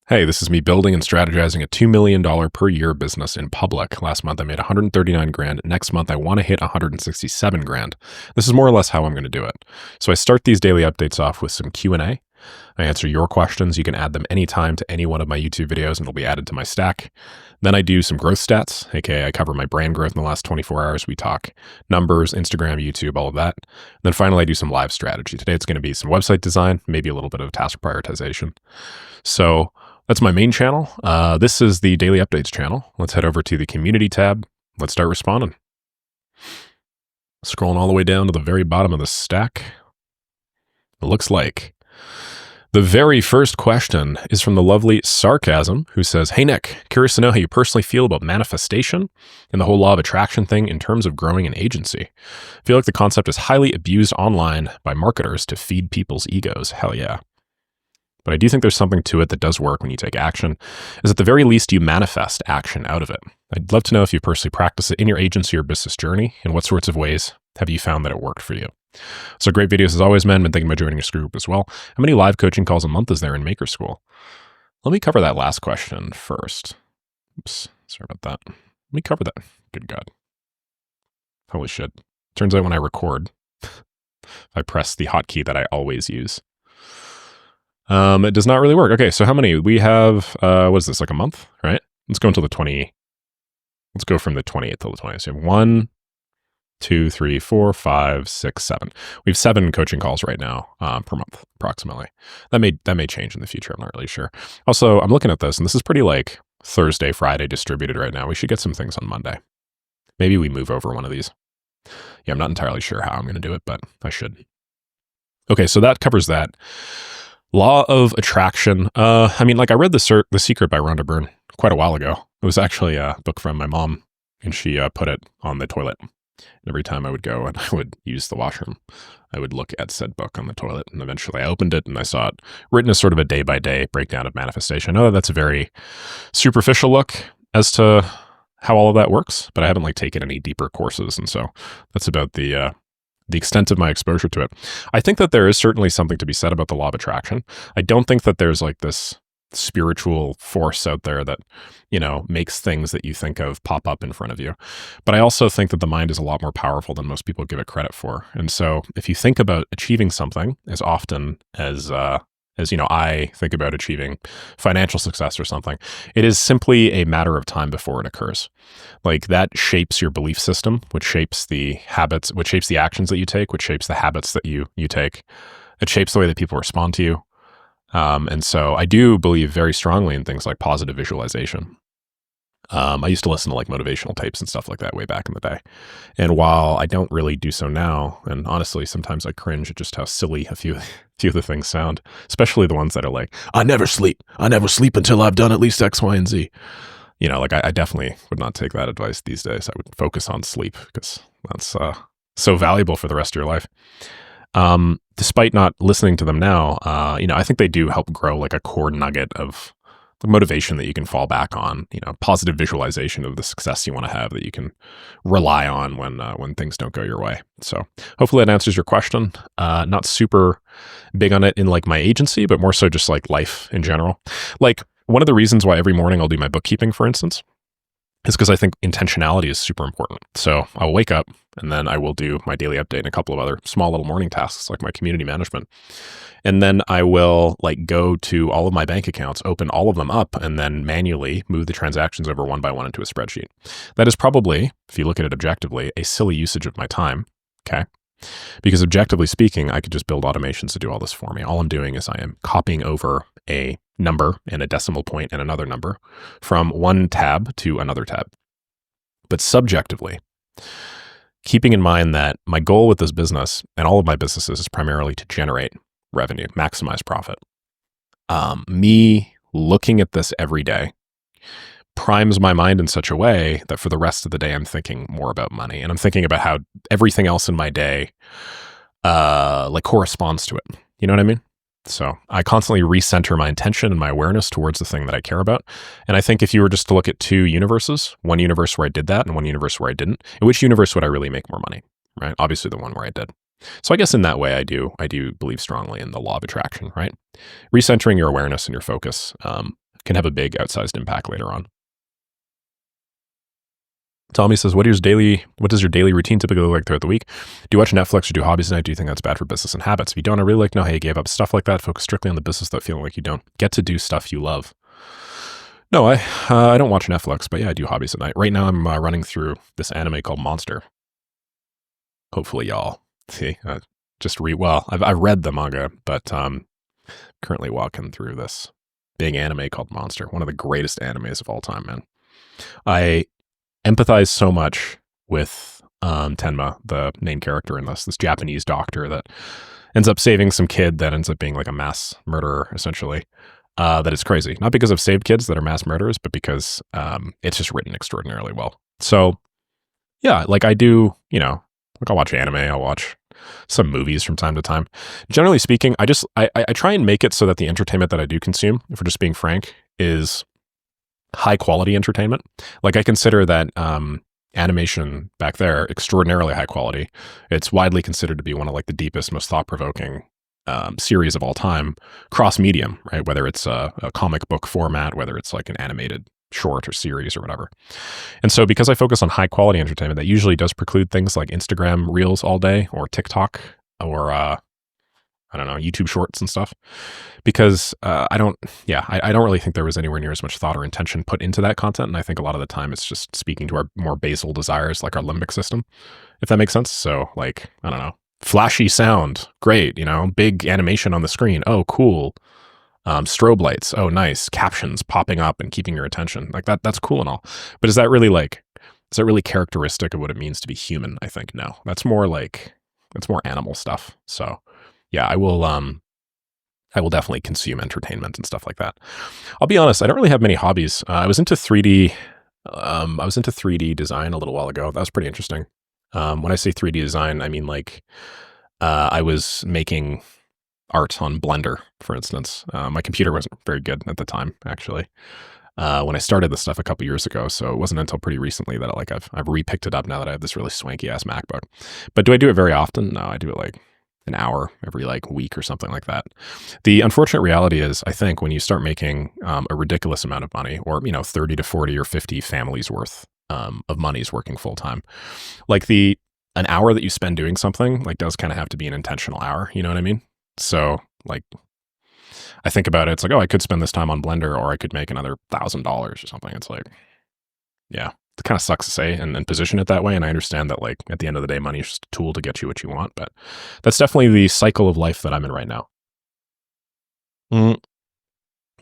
Hey, this is me building and strategizing a $2 million per year business in public. Last month I made 139 grand. Next month I want to hit 167 grand. This is more or less how I'm going to do it. So I start these daily updates off with some Q&A. I answer your questions. You can add them anytime to any one of my YouTube videos and it'll be added to my stack. Then I do some growth stats, aka I cover my brand growth in the last 24 hours. We talk numbers, Instagram, YouTube, all of that. And then finally I do some live strategy. Today it's going to be some website design, maybe a little bit of task prioritization. So that's my main channel. This is the daily updates channel. Let's head over to the community tab. Let's start responding. Scrolling all the way down to the very bottom of the stack. It looks like the very first question is from the lovely Sarcasm, who says, "Hey Nick, curious to know how you personally feel about manifestation and the whole law of attraction thing in terms of growing an agency. I feel like the concept is highly abused online by marketers to feed people's egos." Hell yeah. But I do think there's something to it that does work when you take action, is at the very least you manifest action out of it. I'd love to know if you personally practice it in your agency or business journey, and what sorts of ways have you found that it worked for you. So great videos as always, man. Been thinking about joining your group as well. How many live coaching calls a month is there in Maker School? Let me cover that last question first. Oops, sorry about that. Let me cover that. Good God. Holy shit. Turns out when I record, I press the hotkey that I always use. It does not really work. Okay, so how many? We have, what is this, like a month, right? Let's go until the 20. Let's go from the 28th till the 20th. So you have 1, 2, 3, 4, 5, 6, 7. We have 7 coaching calls right now per month, approximately. That may change in the future. I'm not really sure. Also, I'm looking at this, and this is pretty like Thursday, Friday distributed right now. We should get some things on Monday. Maybe we move over one of these. Yeah, I'm not entirely sure how I'm going to do it, but I should. Okay, so that covers that. Law of attraction. I mean, like I read The Secret by Rhonda Byrne quite a while ago. It was actually a book from my mom, and she put it on the toilet. And every time I would go and I would use the washroom, I would look at said book on the toilet, and eventually I opened it and I saw it written as sort of a day-by-day breakdown of manifestation. I know that's a very superficial look as to how all of that works, but I haven't like taken any deeper courses, and so that's about the extent of my exposure to it. I think that there is certainly something to be said about the law of attraction. I don't think that there's like this spiritual force out there that, you know, makes things that you think of pop up in front of you. But I also think that the mind is a lot more powerful than most people give it credit for. And so if you think about achieving something as often as you know, I think about achieving financial success or something, it is simply a matter of time before it occurs. Like that shapes your belief system, which shapes the habits, which shapes the actions that you take, which shapes the habits that you take. It shapes the way that people respond to you. And so I do believe very strongly in things like positive visualization. I used to listen to like motivational tapes and stuff like that way back in the day. And while I don't really do so now, and honestly, sometimes I cringe at just how silly a few of the things sound, especially the ones that are like, I never sleep until I've done at least X, Y, and Z. You know, like I definitely would not take that advice these days. I would focus on sleep because that's so valuable for the rest of your life. Despite not listening to them now, you know, I think they do help grow like a core nugget of the motivation that you can fall back on, you know, positive visualization of the success you want to have that you can rely on when things don't go your way. So hopefully that answers your question. Not super big on it in like my agency, but more so just like life in general. Like one of the reasons why every morning I'll do my bookkeeping, for instance, is because I think intentionality is super important. So I'll wake up and then I will do my daily update and a couple of other small little morning tasks like my community management. And then I will like go to all of my bank accounts, open all of them up, and then manually move the transactions over one by one into a spreadsheet. That is probably, if you look at it objectively, a silly usage of my time. Okay. Because objectively speaking, I could just build automations to do all this for me. All I'm doing is I am copying over a number and a decimal point and another number from one tab to another tab. But subjectively, keeping in mind that my goal with this business and all of my businesses is primarily to generate revenue, maximize profit. Me looking at this every day primes my mind in such a way that for the rest of the day, I'm thinking more about money, and I'm thinking about how everything else in my day like corresponds to it. You know what I mean? So I constantly recenter my intention and my awareness towards the thing that I care about. And I think if you were just to look at two universes, one universe where I did that and one universe where I didn't, in which universe would I really make more money? Right? Obviously the one where I did. So I guess in that way, I do believe strongly in the law of attraction, right? Recentering your awareness and your focus can have a big outsized impact later on. Tommy says, what does your daily routine typically look like throughout the week? Do you watch Netflix or do hobbies at night? Do you think that's bad for business and habits? If you don't, I really like to know how you gave up stuff like that. Focus strictly on the business without feeling like you don't get to do stuff you love. No, I don't watch Netflix, but yeah, I do hobbies at night. Right now, I'm running through this anime called Monster. Hopefully, y'all see. I've read the manga, but currently walking through this big anime called Monster, one of the greatest animes of all time, man. I empathize so much with Tenma, the main character in this Japanese doctor that ends up saving some kid that ends up being like a mass murderer, essentially. That is crazy. Not because I've saved kids that are mass murderers, but because it's just written extraordinarily well. So, yeah, like I do, like I'll watch anime, I'll watch some movies from time to time. Generally speaking, I try and make it so that the entertainment that I do consume, if we're just being frank, is high quality entertainment. Like I consider that animation back there extraordinarily high quality. It's widely considered to be one of like the deepest, most thought-provoking series of all time, cross medium, right? Whether it's a comic book format, whether it's like an animated short or series or whatever. And so because I focus on high quality entertainment, that usually does preclude things like Instagram Reels all day or TikTok or I don't know, YouTube shorts and stuff, because I don't really think there was anywhere near as much thought or intention put into that content. And I think a lot of the time it's just speaking to our more basal desires, like our limbic system, if that makes sense. So like, I don't know, flashy sound, great, big animation on the screen. Oh, cool. Strobe lights. Oh, nice. Captions popping up and keeping your attention. Like that's cool and all. But is that really characteristic of what it means to be human? I think no. That's more animal stuff. So yeah, I will definitely consume entertainment and stuff like that. I'll be honest, I don't really have many hobbies. I was into 3D design a little while ago. That was pretty interesting. When I say 3D design, I mean like I was making art on Blender, for instance. My computer wasn't very good at the time, actually, when I started this stuff a couple years ago. So it wasn't until pretty recently that I've re-picked it up now that I have this really swanky ass MacBook. But do I do it very often? No, I do it like an hour every like week or something like that. The unfortunate reality is, I think when you start making a ridiculous amount of money, or 30 to 40 or 50 families worth of money's working full time, like an hour that you spend doing something like does kind of have to be an intentional hour. You know what I mean? So like, I think about it, it's like, oh, I could spend this time on Blender, or I could make another $1,000 or something. It's like, yeah, it kind of sucks to say and position it that way. And I understand that like at the end of the day, money is just a tool to get you what you want, but that's definitely the cycle of life that I'm in right now.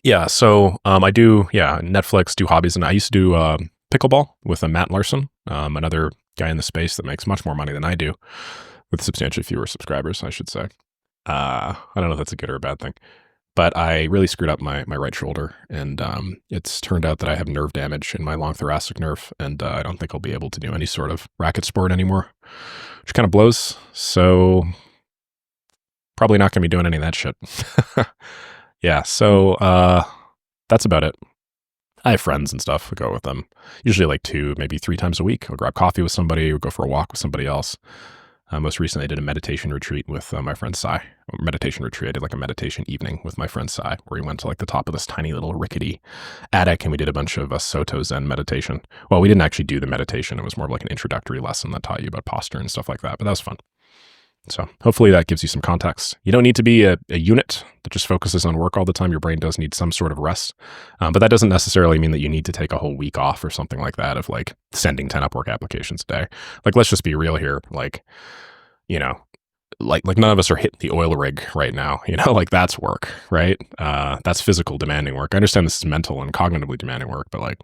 Yeah. So, I do, Netflix, do hobbies. And I used to do, pickleball with a Matt Larsen, another guy in the space that makes much more money than I do, with substantially fewer subscribers, I should say. I don't know if that's a good or a bad thing, but I really screwed up my right shoulder, and it's turned out that I have nerve damage in my long thoracic nerve, and I don't think I'll be able to do any sort of racket sport anymore, which kind of blows. So probably not going to be doing any of that shit. Yeah, so that's about it. I have friends and stuff. I go with them usually like 2, maybe 3 times a week. I'll grab coffee with somebody or go for a walk with somebody else. Most recently, I did a meditation retreat with my friend Sai. I did like a meditation evening with my friend Sai, where we went to like the top of this tiny little rickety attic, and we did a bunch of Soto Zen meditation. Well, we didn't actually do the meditation. It was more of like an introductory lesson that taught you about posture and stuff like that, but that was fun. So hopefully that gives you some context. You don't need to be a unit that just focuses on work all the time. Your brain does need some sort of rest. But that doesn't necessarily mean that you need to take a whole week off or something like that of like sending 10 Upwork applications a day. Like, let's just be real here. Like, like none of us are hitting the oil rig right now, like that's work, right? That's physical demanding work. I understand this is mental and cognitively demanding work, but like,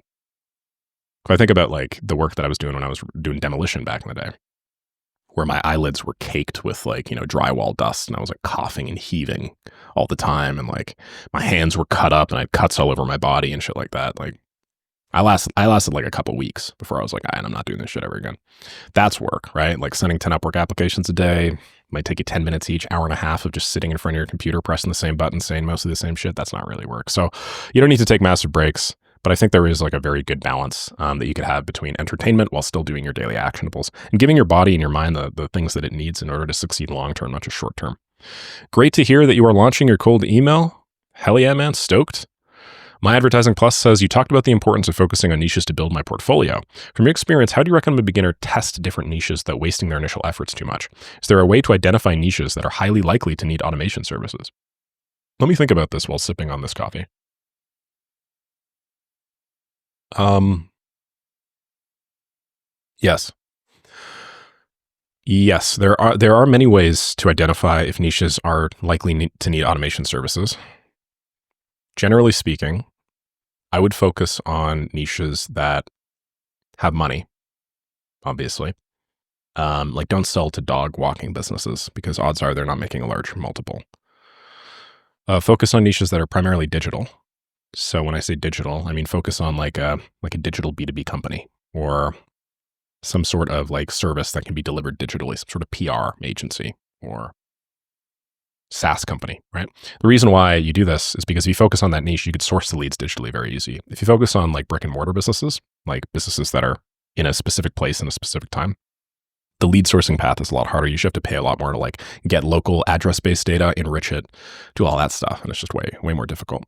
if I think about like the work that I was doing when I was doing demolition back in the day, where my eyelids were caked with like, drywall dust, and I was like coughing and heaving all the time. And like my hands were cut up and I had cuts all over my body and shit like that. Like I lasted like a couple weeks before I was like, I'm not doing this shit ever again. That's work, right? Like sending 10 Upwork applications a day might take you 10 minutes each, hour and a half of just sitting in front of your computer, pressing the same button, saying mostly the same shit. That's not really work. So you don't need to take massive breaks. But I think there is like a very good balance that you could have between entertainment while still doing your daily actionables and giving your body and your mind the things that it needs in order to succeed long term, not just short term. Great to hear that you are launching your cold email. Hell yeah, man. Stoked. My Advertising Plus says, you talked about the importance of focusing on niches to build my portfolio. From your experience, how do you recommend a beginner test different niches without wasting their initial efforts too much? Is there a way to identify niches that are highly likely to need automation services? Let me think about this while sipping on this coffee. Yes. Yes, there are many ways to identify if niches are likely to need automation services. Generally speaking, I would focus on niches that have money, obviously. Like don't sell to dog walking businesses because odds are they're not making a large multiple. Focus on niches that are primarily digital. So when I say digital, I mean focus on like a digital B2B company or some sort of like service that can be delivered digitally, some sort of PR agency or SaaS company, right? The reason why you do this is because if you focus on that niche, you could source the leads digitally very easy. If you focus on like brick and mortar businesses, like businesses that are in a specific place in a specific time, the lead sourcing path is a lot harder. You should have to pay a lot more to like get local address-based data, enrich it, do all that stuff, and it's just way more difficult.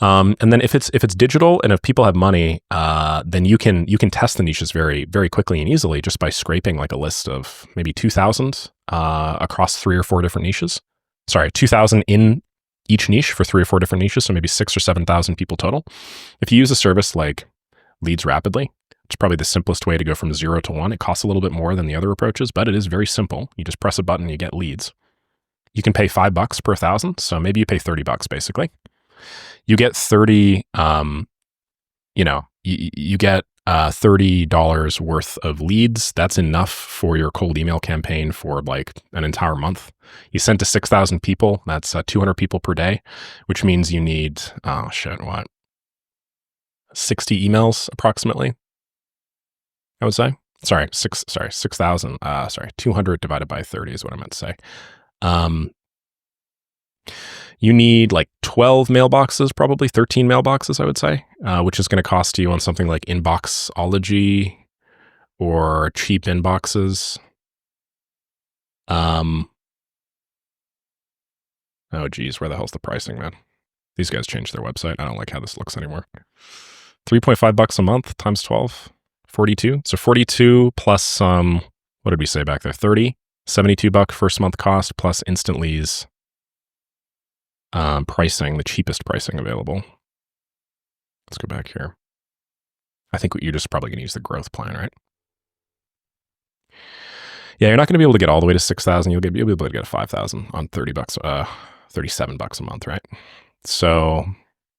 And then if it's digital and if people have money, then you can test the niches very quickly and easily just by scraping like a list of maybe 2,000 across 3 or 4 different niches. Sorry, 2,000 in each niche for 3 or 4 different niches, so maybe 6,000 or 7,000 people total. If you use a service like Leads Rapidly, it's probably the simplest way to go from 0 to 1. It costs a little bit more than the other approaches, but it is very simple. You just press a button, you get leads. You can pay $5 per 1,000, so maybe you pay $30 basically. You get 30, you get $30 worth of leads. That's enough for your cold email campaign for like an entire month. You send to 6,000 people. That's 200 people per day, which means you need, 60 emails approximately, I would say. 6,000. 200 divided by 30 is what I meant to say. You need like 12 mailboxes, probably 13 mailboxes, I would say, which is going to cost you on something like Inboxology or cheap inboxes. Oh, geez, where the hell's the pricing, man? These guys changed their website. I don't like how this looks anymore. $3.5 a month times 12, 42. So 42 plus what did we say back there? 30, $72 first month cost plus instant leads. Pricing, the cheapest pricing available. Let's go back here. I think you're just probably going to use the growth plan, right? Yeah, you're not going to be able to get all the way to 6,000. You'll be able to get 5,000 on $30, $37 a month, right? So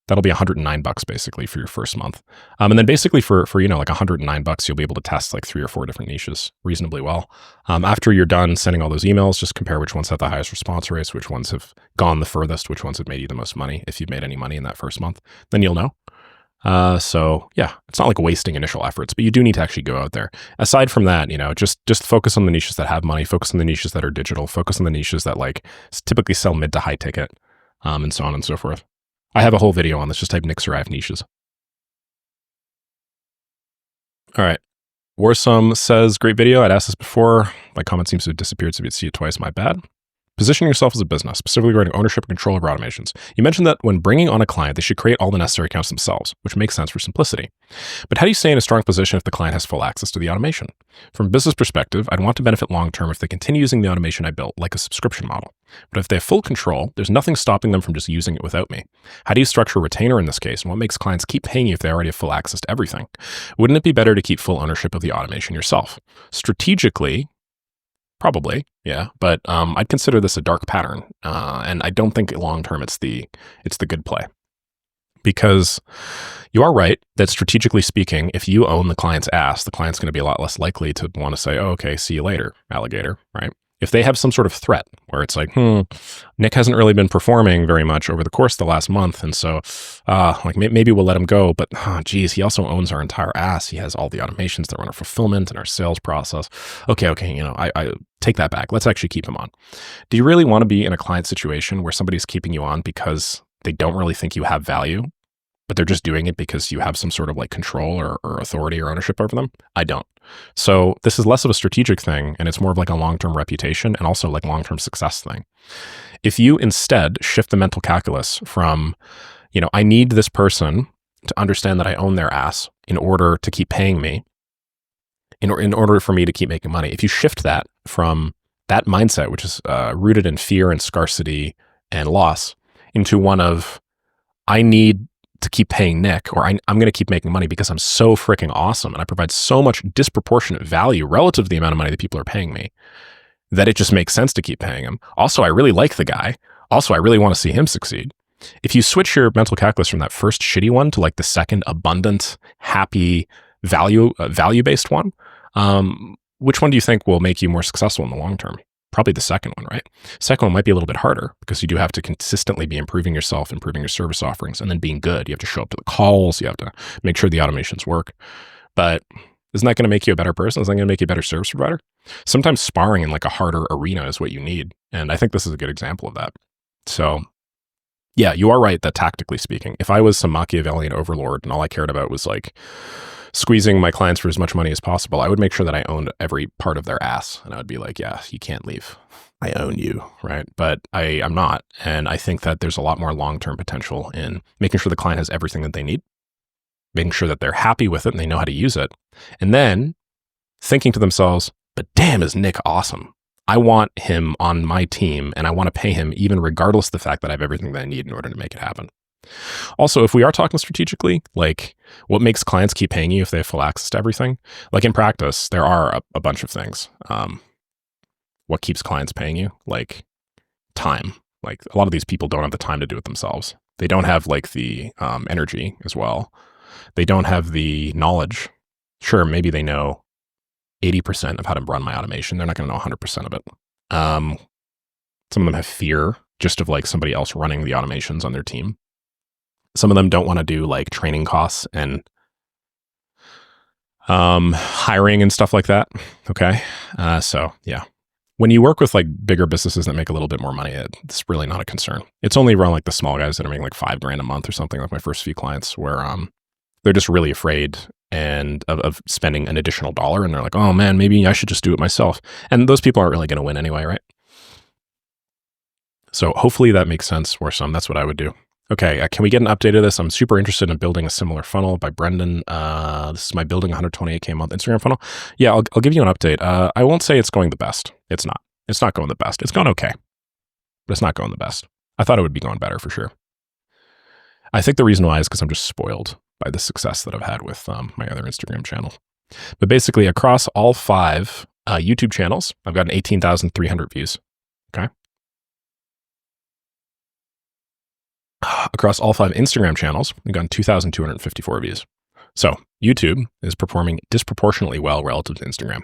that'll be $109 basically for your first month. And then basically for like $109, you'll be able to test like 3 or 4 different niches reasonably well. After you're done sending all those emails, just compare which ones have the highest response rates, which ones have gone the furthest, which ones have made you the most money. If you've made any money in that first month, then you'll know. So yeah, it's not like wasting initial efforts, but you do need to actually go out there. Aside from that, just focus on the niches that have money, focus on the niches that are digital, focus on the niches that like typically sell mid to high ticket, and so on and so forth. I have a whole video on this. Just type Nick Saraev niches. All right. Warsome says, great video. I'd asked this before. My comment seems to have disappeared, so if you'd see it twice, my bad. Positioning yourself as a business, specifically regarding ownership and control over automations. You mentioned that when bringing on a client, they should create all the necessary accounts themselves, which makes sense for simplicity. But how do you stay in a strong position if the client has full access to the automation? From a business perspective, I'd want to benefit long-term if they continue using the automation I built, like a subscription model. But if they have full control, there's nothing stopping them from just using it without me. How do you structure a retainer in this case, and what makes clients keep paying you if they already have full access to everything? Wouldn't it be better to keep full ownership of the automation yourself? Strategically, probably, yeah, but I'd consider this a dark pattern, and I don't think long-term it's the good play. Because you are right that strategically speaking, if you own the client's ass, the client's going to be a lot less likely to want to say, oh, okay, see you later, alligator, right? If they have some sort of threat where it's like, Nick hasn't really been performing very much over the course of the last month, and so maybe we'll let him go, but geez, he also owns our entire ass. He has all the automations that run our fulfillment and our sales process. Okay, I take that back. Let's actually keep him on. Do you really want to be in a client situation where somebody's keeping you on because they don't really think you have value, but they're just doing it because you have some sort of like control or authority or ownership over them? I don't. So this is less of a strategic thing, and it's more of like a long-term reputation and also like long-term success thing. If you instead shift the mental calculus from, I need this person to understand that I own their ass in order to keep paying me, in order for me to keep making money. If you shift that from that mindset, which is rooted in fear and scarcity and loss, into one of, I need to keep paying Nick, or I'm going to keep making money because I'm so freaking awesome and I provide so much disproportionate value relative to the amount of money that people are paying me, that it just makes sense to keep paying him. Also, I really like the guy. Also, I really want to see him succeed. If you switch your mental calculus from that first shitty one to like the second abundant, happy, value-based one, which one do you think will make you more successful in the long term? Probably the second one, right? Second one might be a little bit harder because you do have to consistently be improving yourself, improving your service offerings, and then being good. You have to show up to the calls. You have to make sure the automations work. But isn't that going to make you a better person? Isn't that going to make you a better service provider? Sometimes sparring in like a harder arena is what you need. And I think this is a good example of that. So yeah, you are right that tactically speaking, if I was some Machiavellian overlord and all I cared about was like squeezing my clients for as much money as possible, I would make sure that I owned every part of their ass. And I would be like, yeah, you can't leave. I own you, right? But I'm not. And I think that there's a lot more long-term potential in making sure the client has everything that they need, making sure that they're happy with it and they know how to use it. And then thinking to themselves, but damn, is Nick awesome. I want him on my team and I want to pay him even regardless of the fact that I have everything that I need in order to make it happen. Also, if we are talking strategically, like what makes clients keep paying you if they have full access to everything? Like in practice, there are a bunch of things. What keeps clients paying you? Like time. Like a lot of these people don't have the time to do it themselves. They don't have like the energy as well. They don't have the knowledge. Sure, maybe they know 80% of how to run my automation. They're not going to know 100% of it. Some of them have fear just of like somebody else running the automations on their team. Some of them don't want to do like training costs and hiring and stuff like that. Okay. So yeah, when you work with like bigger businesses that make a little bit more money, it's really not a concern. It's only around like the small guys that are making like $5,000 a month or something, like my first few clients, where they're just really afraid and of spending an additional dollar. And they're like, oh man, maybe I should just do it myself. And those people aren't really going to win anyway, right? So hopefully that makes sense for some. That's what I would do. Okay, can we get an update of this? I'm super interested in building a similar funnel by Brendan. This is my building 128K a month Instagram funnel. Yeah, I'll give you an update. I won't say it's going the best. It's not. It's not going the best. It's gone okay, but it's not going the best. I thought it would be going better for sure. I think the reason why is because I'm just spoiled by the success that I've had with my other Instagram channel. But basically, across all 5 YouTube channels, I've gotten 18,300 views. Okay. Across all 5 Instagram channels, we've gotten 2,254 views. So YouTube is performing disproportionately well relative to Instagram.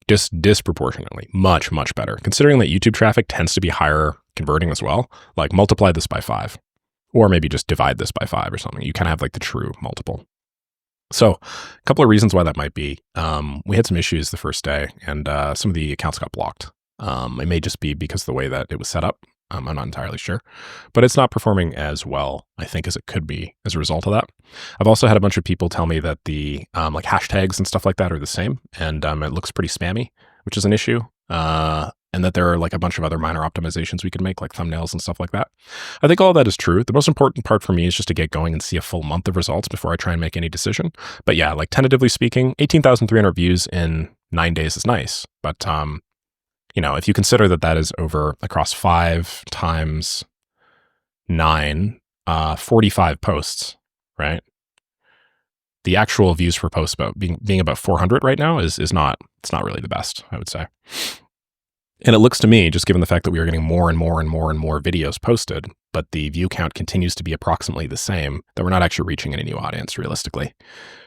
Just disproportionately, much, much better. Considering that YouTube traffic tends to be higher converting as well, like multiply this by 5, or maybe just divide this by 5 or something. You kind of have like the true multiple. So a couple of reasons why that might be. We had some issues the first day and some of the accounts got blocked. It may just be because of the way that it was set up. I'm not entirely sure, but it's not performing as well, I think, as it could be as a result of that. I've also had a bunch of people tell me that the like hashtags and stuff like that are the same, and it looks pretty spammy, which is an issue, and that there are like a bunch of other minor optimizations we could make, like thumbnails and stuff like that. I think all of that is true. The most important part for me is just to get going and see a full month of results before I try and make any decision. But yeah, like tentatively speaking, 18,300 views in 9 days is nice, but if you consider that that is over across 5 times 9, 45 posts, right? The actual views per post being about 400 right now it's not really the best, I would say. And it looks to me, just given the fact that we are getting more and more and more and more videos posted, but the view count continues to be approximately the same, that we're not actually reaching any new audience realistically.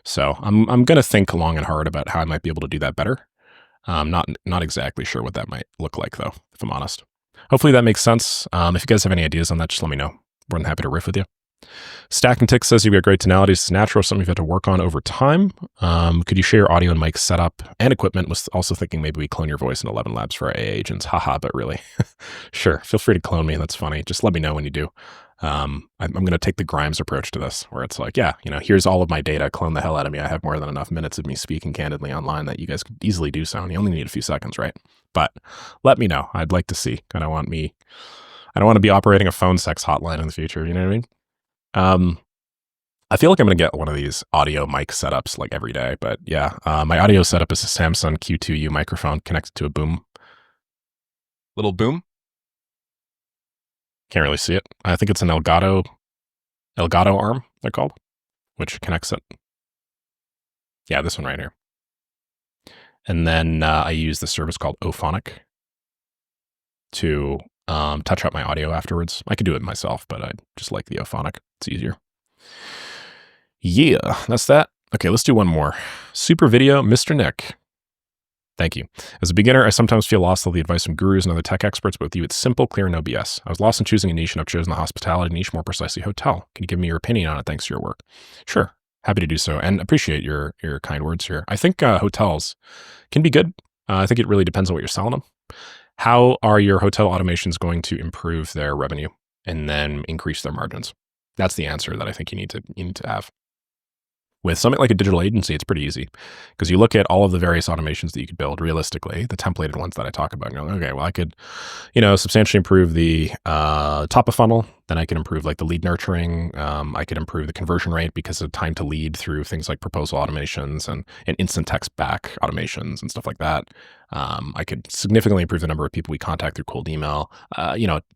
So I'm going to think long and hard about how I might be able to do that better. Not exactly sure what that might look like though, if I'm honest. Hopefully that makes sense. If you guys have any ideas on that, just let me know. More than happy to riff with you. Stack and Tick says you've got great tonalities. It's natural, something you've had to work on over time. Could you share your audio and mic setup and equipment? Was also thinking maybe we clone your voice in 11 Labs for our AA agents. Haha, but really. Sure, feel free to clone me. That's funny. Just let me know when you do. I'm going to take the Grimes approach to this, where it's like, yeah, here's all of my data, clone the hell out of me. I have more than enough minutes of me speaking candidly online that you guys could easily do so. And you only need a few seconds, right? But let me know. I'd like to see. I don't want to be operating a phone sex hotline in the future. You know what I mean? I feel like I'm going to get one of these audio mic setups like every day, but yeah, my audio setup is a Samsung Q2U microphone connected to a little boom. Can't really see it. I think it's an Elgato arm, they're called, which connects it. Yeah, this one right here. And then I use the service called Ophonic to touch up my audio afterwards. I could do it myself, but I just like the Ophonic. It's easier. Yeah, that's that. Okay, let's do one more. Super video, Mr. Nick. Thank you. As a beginner, I sometimes feel lost with the advice from gurus and other tech experts, but with you, it's simple, clear, no BS. I was lost in choosing a niche, and I've chosen the hospitality niche, more precisely hotel. Can you give me your opinion on it thanks to your work? Sure. Happy to do so, and appreciate your kind words here. I think hotels can be good. I think it really depends on what you're selling them. How are your hotel automations going to improve their revenue and then increase their margins? That's the answer that I think you need to have. With something like a digital agency, it's pretty easy because you look at all of the various automations that you could build realistically, the templated ones that I talk about, and you're like, okay, well, I could, substantially improve the top of funnel. Then I could improve like the lead nurturing. I could improve the conversion rate because of time to lead through things like proposal automations and instant text back automations and stuff like that. I could significantly improve the number of people we contact through cold email.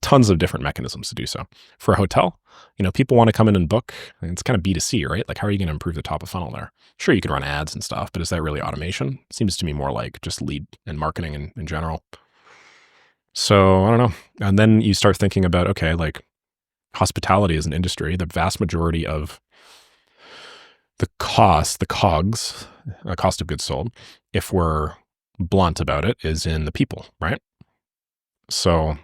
Tons of different mechanisms to do so. For a hotel, people want to come in and book. It's kind of B2C, right? Like, how are you going to improve the top of funnel there? Sure, you could run ads and stuff, but is that really automation? Seems to me more like just lead and marketing in general. So I don't know. And then you start thinking about, okay, like hospitality as an industry, the vast majority of the COGS, cost of goods sold, if we're blunt about it, is in the people, right? So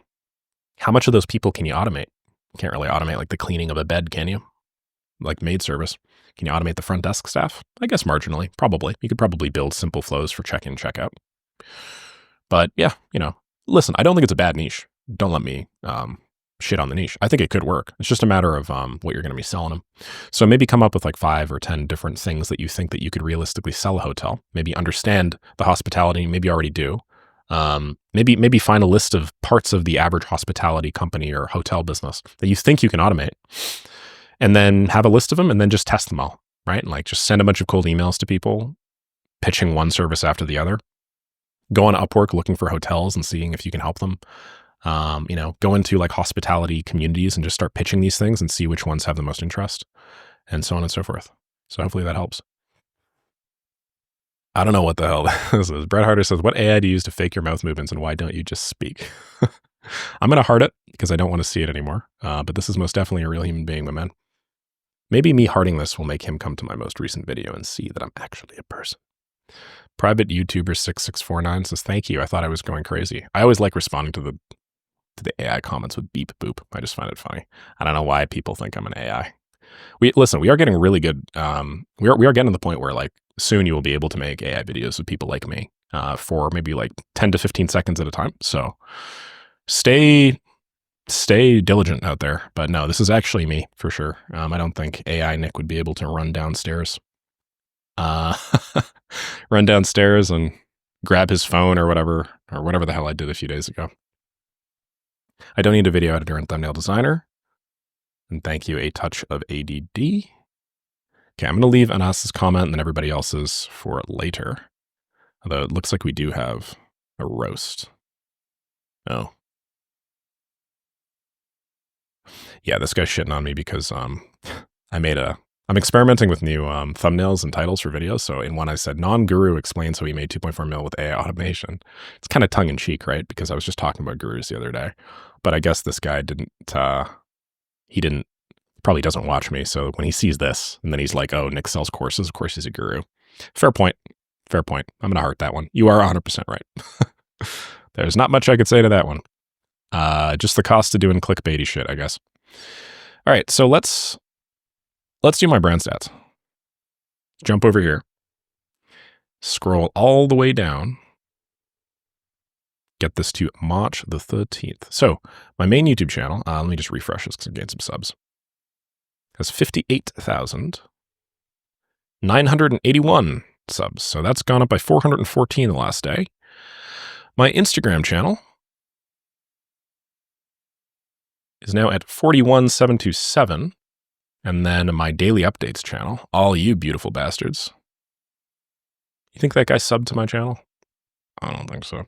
how much of those people can you automate? You can't really automate like the cleaning of a bed, can you? Like maid service. Can you automate the front desk staff? I guess marginally, probably. You could probably build simple flows for check-in, check-out. But yeah, listen, I don't think it's a bad niche. Don't let me shit on the niche. I think it could work. It's just a matter of what you're going to be selling them. So maybe come up with like 5 or 10 different things that you think that you could realistically sell a hotel. Maybe understand the hospitality. Maybe you already do. Maybe find a list of parts of the average hospitality company or hotel business that you think you can automate, and then have a list of them and then just test them all, right? And like just send a bunch of cold emails to people, pitching one service after the other. Go on Upwork looking for hotels and seeing if you can help them. Go into like hospitality communities and just start pitching these things and see which ones have the most interest, and so on and so forth. So hopefully that helps. I don't know what the hell this is. Brett Harder says, what AI do you use to fake your mouth movements and why don't you just speak? I'm going to heart it because I don't want to see it anymore. But this is most definitely a real human being, my man. Maybe me hearting this will make him come to my most recent video and see that I'm actually a person. Private YouTuber 6649 says, thank you. I thought I was going crazy. I always like responding to the AI comments with beep boop. I just find it funny. I don't know why people think I'm an AI. We are getting really good. We are getting to the point where like soon you will be able to make AI videos with people like me for maybe like 10 to 15 seconds at a time. So stay diligent out there. But no, this is actually me for sure. I don't think AI Nick would be able to run downstairs and grab his phone or whatever the hell I did a few days ago. I don't need a video editor and thumbnail designer. And thank you, A Touch of ADD. Okay, I'm going to leave Anas's comment and then everybody else's for later. Although it looks like we do have a roast. Oh. Yeah, this guy's shitting on me because I'm experimenting with new thumbnails and titles for videos. So in one I said, non-guru explains how he made 2.4 mil with AI automation. It's kind of tongue in cheek, right? Because I was just talking about gurus the other day. But I guess this guy probably doesn't watch me. So when he sees this and then he's like, oh, Nick sells courses. Of course he's a guru. Fair point. I'm going to heart that one. You are 100% right. There's not much I could say to that one. Just the cost of doing clickbaity shit, I guess. All right. So let's do my brand stats. Jump over here. Scroll all the way down. Get this to March the 13th. So my main YouTube channel, let me just refresh this because I gained some subs, has 58,981 subs. So that's gone up by 414 the last day. My Instagram channel is now at 41,727. And then my daily updates channel. All you beautiful bastards. You think that guy subbed to my channel? I don't think so.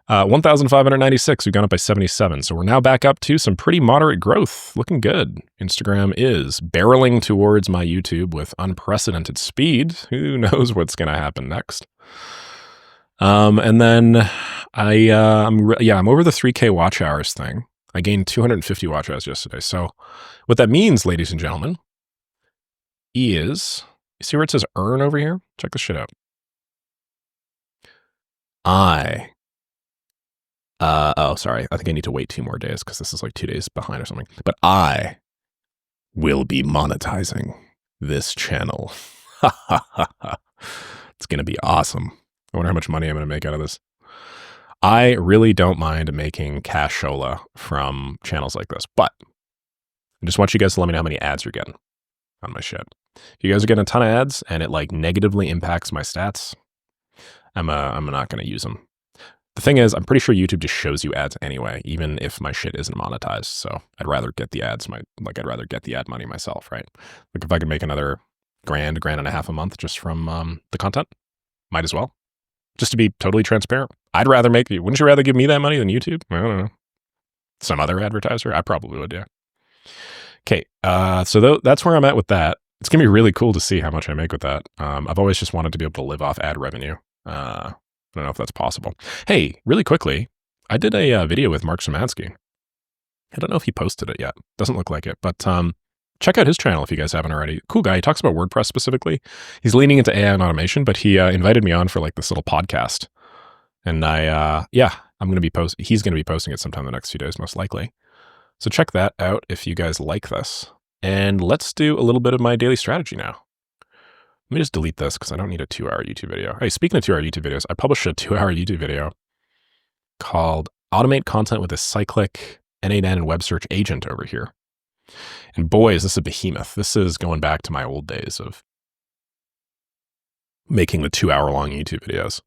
1,596. We've gone up by 77. So we're now back up to some pretty moderate growth. Looking good. Instagram is barreling towards my YouTube with unprecedented speed. Who knows what's going to happen next? And then I'm over the 3K watch hours thing. I gained 250 watch hours yesterday. So what that means, ladies and gentlemen, is, you see where it says earn over here? Check this shit out. Sorry. I think I need to wait 2 more days because this is like 2 days behind or something. But I will be monetizing this channel. It's going to be awesome. I wonder how much money I'm going to make out of this. I really don't mind making cashola from channels like this, but I just want you guys to let me know how many ads you're getting on my shit. If you guys are getting a ton of ads and it like negatively impacts my stats, I'm not going to use them. The thing is, I'm pretty sure YouTube just shows you ads anyway, even if my shit isn't monetized. So I'd rather get the ads, I'd rather get the ad money myself, right? Like if I could make another grand and a half a month just from the content, might as well. Just to be totally transparent. I'd rather wouldn't you rather give me that money than YouTube? I don't know. Some other advertiser? I probably would, yeah. Okay, so that's where I'm at with that. It's going to be really cool to see how much I make with that. I've always just wanted to be able to live off ad revenue. I don't know if that's possible. Hey, really quickly, I did a video with Mark Szymanski. I don't know if he posted it yet. Doesn't look like it, but check out his channel if you guys haven't already. Cool guy. He talks about WordPress specifically. He's leaning into AI and automation, but he invited me on for like this little podcast. And he's going to be posting it sometime in the next few days, most likely. So check that out if you guys like this. And let's do a little bit of my daily strategy now. Let me just delete this because I don't need a 2-hour YouTube video. Hey, speaking of 2-hour YouTube videos, I published a 2-hour YouTube video called Automate Content with a Cyclic N8N and Web Search Agent over here. And boy, is this a behemoth. This is going back to my old days of making the 2-hour-long YouTube videos.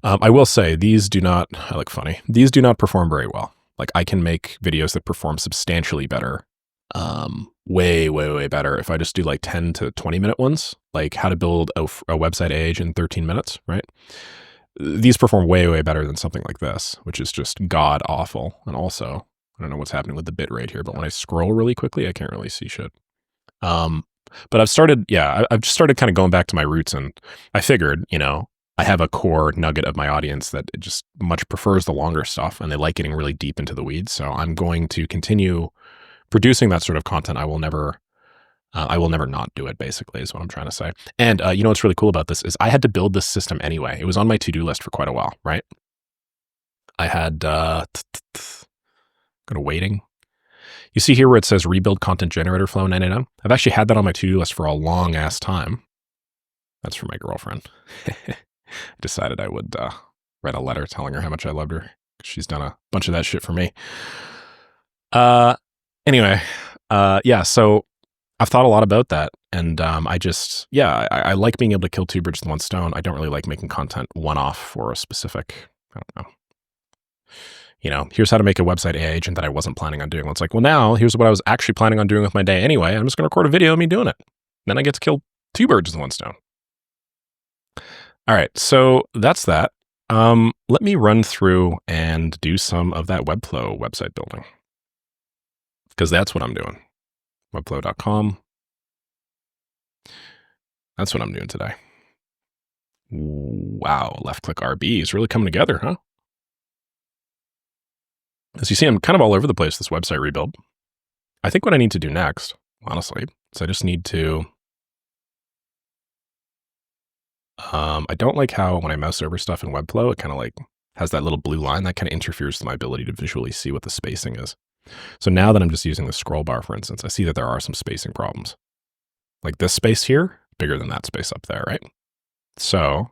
I will say these do not, I look funny, these do not perform very well. Like I can make videos that perform substantially better, way, way, way better if I just do like 10 to 20 minute ones, like how to build a website age in 13 minutes, right? These perform way, way better than something like this, which is just god awful. And also, I don't know what's happening with the bit rate here, but when I scroll really quickly, I can't really see shit. But I've just started kind of going back to my roots, and I figured, I have a core nugget of my audience that just much prefers the longer stuff and they like getting really deep into the weeds. So I'm going to continue producing that sort of content. I will never not do it, basically, is what I'm trying to say. And what's really cool about this is I had to build this system anyway. It was on my to-do list for quite a while, right? I had go to waiting. You see here where it says rebuild content generator flow 989. I've actually had that on my to-do list for a long ass time. That's for my girlfriend. I decided I would write a letter telling her how much I loved her. She's done a bunch of that shit for me. Anyway, so I've thought a lot about that. And I like being able to kill 2 birds with 1 stone. I don't really like making content one-off for a specific, I don't know. Here's how to make a website AI agent that I wasn't planning on doing. Well, it's like, well, now here's what I was actually planning on doing with my day anyway. I'm just going to record a video of me doing it. Then I get to kill 2 birds with 1 stone. All right, so that's that. Let me run through and do some of that Webflow website building, because that's what I'm doing. Webflow.com. That's what I'm doing today. Wow, left click RB is really coming together, huh? As you see, I'm kind of all over the place, this website rebuild. I think what I need to do next, honestly, is I just need to, I don't like how when I mouse over stuff in Webflow, it kind of like has that little blue line that kind of interferes with my ability to visually see what the spacing is. So now that I'm just using the scroll bar, for instance, I see that there are some spacing problems. Like this space here, bigger than that space up there, right? So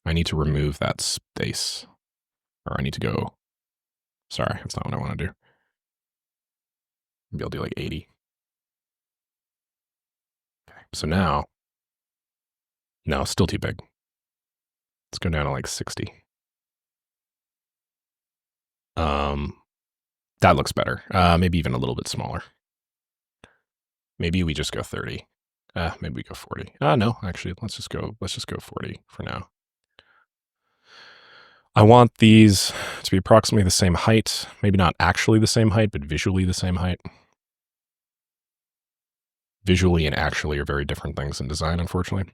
I need to remove that space, or I need to go, sorry, that's not what I want to do. Maybe I'll do like 80. Okay, so now, no, still too big. Let's go down to like 60. That looks better. Maybe even a little bit smaller. Maybe we just go 30. Maybe we go 40. No, actually, let's just go 40 for now. I want these to be approximately the same height. Maybe not actually the same height, but visually the same height. Visually and actually are very different things in design, unfortunately.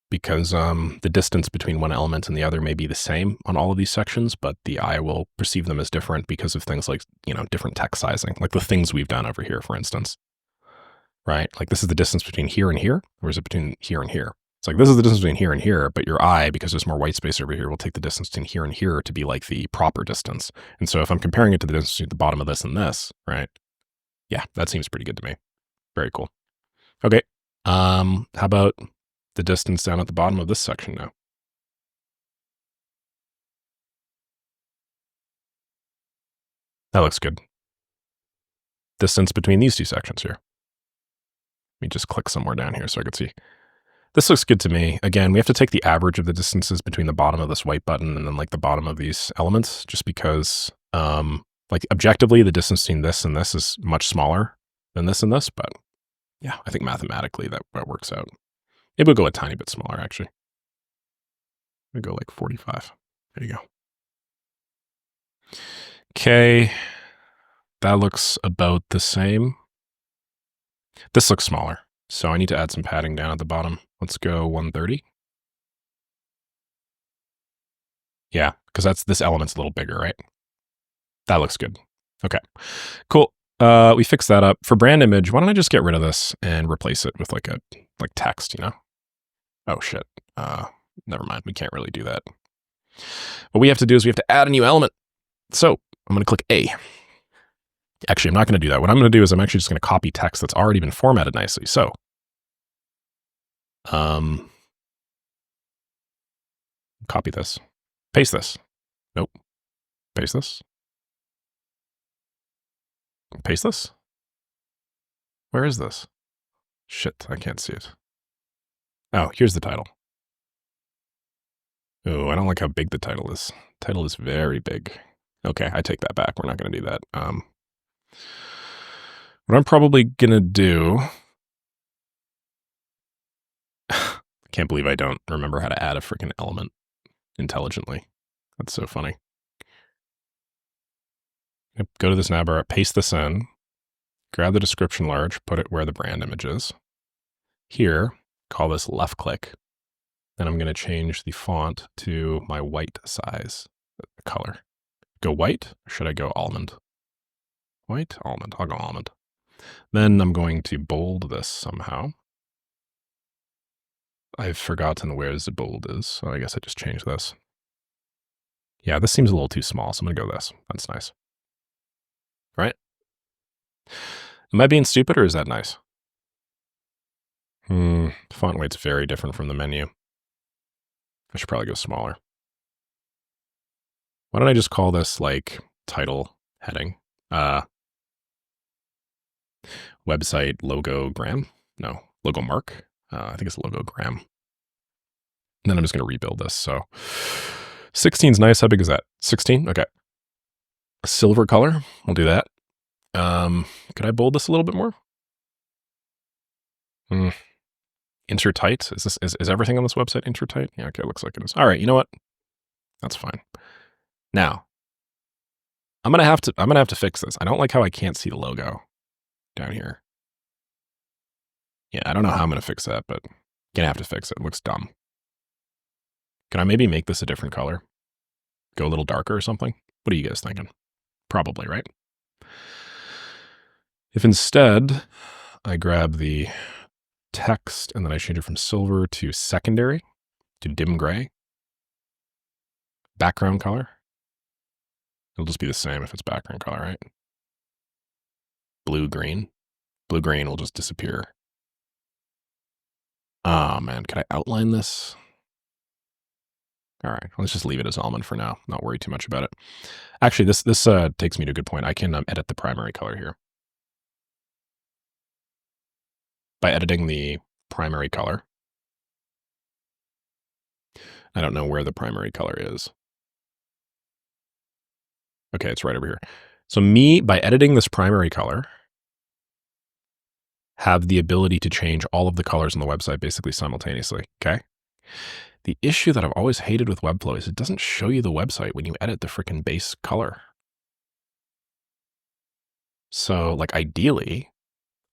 Because the distance between one element and the other may be the same on all of these sections, but the eye will perceive them as different because of things like, different text sizing, like the things we've done over here, for instance. Right? Like this is the distance between here and here, or is it between here and here? It's like this is the distance between here and here, but your eye, because there's more white space over here, will take the distance between here and here to be like the proper distance. And so if I'm comparing it to the distance between the bottom of this and this, right? Yeah, that seems pretty good to me. Very cool. Okay. How about the distance down at the bottom of this section now? That looks good. Distance between these two sections here. Let me just click somewhere down here so I can see. This looks good to me. Again, we have to take the average of the distances between the bottom of this white button and then like the bottom of these elements, just because like objectively the distance between this and this is much smaller than this and this, but yeah, I think mathematically that works out. Maybe we'll go a tiny bit smaller actually. We'll go like 45. There you go. Okay. That looks about the same. This looks smaller. So I need to add some padding down at the bottom. Let's go 130. Yeah, because this element's a little bigger, right? That looks good. Okay, cool. We fixed that up. For brand image, why don't I just get rid of this and replace it with like text, Oh shit. Never mind. We can't really do that. What we have to do is we have to add a new element. So I'm going to click A. Actually, I'm not going to do that. What I'm going to do is I'm actually just going to copy text that's already been formatted nicely. So, copy this, paste this. Nope. Paste this. Paste this. Where is this? Shit, I can't see it. Oh, here's the title. Oh, I don't like how big the title is. Title is very big. Okay, I take that back. We're not going to do that. What I'm probably going to do... I can't believe I don't remember how to add a freaking element intelligently. That's so funny. Go to this navbar, paste this in, grab the description large, put it where the brand image is. Here, call this left click. Then I'm going to change the font to my white size color. Go white, or should I go almond? White, almond. I'll go almond. Then I'm going to bold this somehow. I've forgotten where the bold is, so I guess I just change this. Yeah, this seems a little too small, so I'm going to go this. That's nice. Right? Am I being stupid, or is that nice? Font weight's very different from the menu. I should probably go smaller. Why don't I just call this like title heading? Website logogram? No, logo mark. I think it's logogram. And then I'm just going to rebuild this. So 16 is nice. How big is that? 16? Okay. Silver color. We'll do that. Could I bold this a little bit more? Intertight. Is everything on this website intertight? Yeah, okay, looks like it is. All right, you know what? That's fine. Now, I'm gonna have to fix this. I don't like how I can't see the logo down here. Yeah, I don't know how I'm gonna fix that, but gonna have to fix it. It looks dumb. Can I maybe make this a different color? Go a little darker or something? What are you guys thinking? Probably, right? If instead I grab the text and then I change it from silver to secondary to dim gray, background color, it'll just be the same if it's background color, right? Blue green will just disappear. Oh man, can I outline this? All right, let's just leave it as almond for now. Not worry too much about it. Actually, this takes me to a good point. I can edit the primary color here. By editing the primary color. I don't know where the primary color is. Okay, it's right over here. So by editing this primary color, have the ability to change all of the colors on the website basically simultaneously, okay? The issue that I've always hated with Webflow is it doesn't show you the website when you edit the freaking base color. So, like, ideally,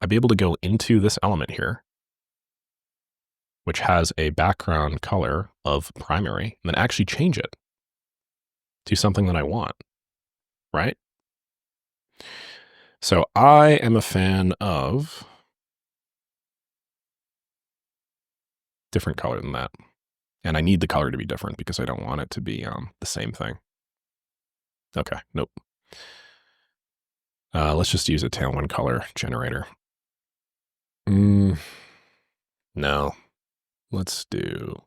I'd be able to go into this element here, which has a background color of primary, and then actually change it to something that I want, right? So I am a fan of different color than that. And I need the color to be different because I don't want it to be the same thing. Okay, nope. Let's just use a Tailwind color generator. No, let's do,